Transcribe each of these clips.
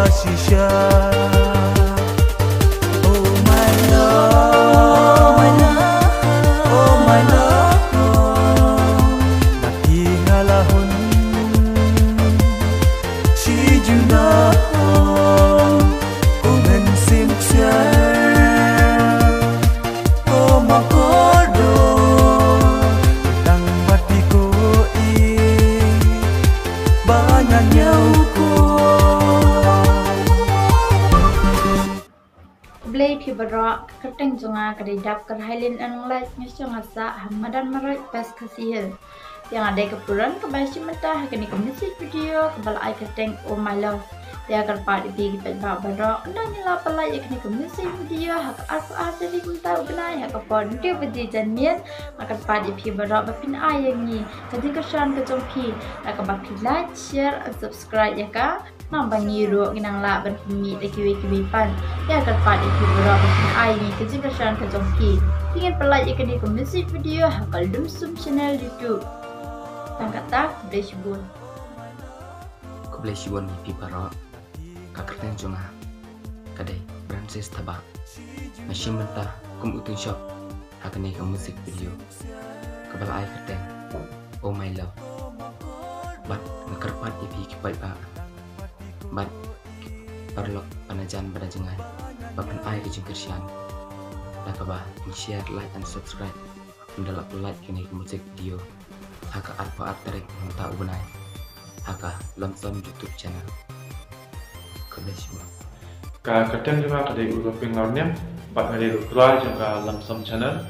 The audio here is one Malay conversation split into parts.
shisha. Oh my love, my love, oh my love. Mati ngalahun si juna. Oh men sim siar, oh makodo. Tang mati ko banyak nyauku. Blay pi barak keteng jonga kadai dap kerhailin anong light ngisong asa hamadan maroy pas kasihil yang ada kepuran kebaisi mata kini komisi video kebal ai keteng oh my love dia akan part di kita barak dan nila pelai kini komisi video hak aku ada di kunta ubnai hak pon dia bedi janmian akan part di pi barak bapin ai yang ni jadi kesan ke jongpi akan bapin like share and subscribe ya ka nambah ngiru ginang la ban pumi de kiwi pan ya akan part di pi barak bapin ai ni jadi kesan ke jongpi ingin pelai kini komisi video hakal dumsum channel YouTube tangkata bleshbun Kubleshibon ni piparo kakerten jonga kadai Francis Tabak machine mentah kum utun shop hakane ka musik video kabal ai kerten oh my love bat nakarpat ipi kipai ba bat parlok panajan badajengan bapan ai kejeng kersian lakaba share like and subscribe ndalak like kini musik video haka arpa artarek menta ubnai haka lamsam YouTube channel Kubleshibon ka kadang juga kadai uga pinglaunnya bat kadai ukra juga lamsam channel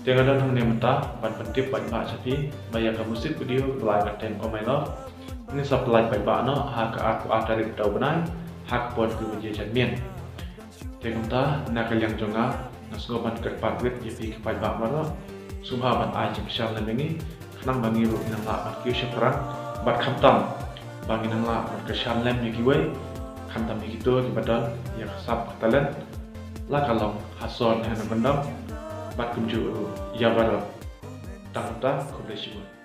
dengan dan hang menta bat pentip bat ma sapi maya ka musik video live kadang oh my love ini supply bat ba no haka aku artarek tau benai hak pot ku menjadi janmian dengan ta nak yang jonga nasgoban kerpat wit yipi bat ba maro subha bat ai jimshal lemengi nang bangiru inang la mat kiu syafran bat khamtam banginang la mat keshan lem yikiwe khamtam yikito di badan yang sab talent la kalong hason hana bendam bat kunju yabar tangta Kubleshibon.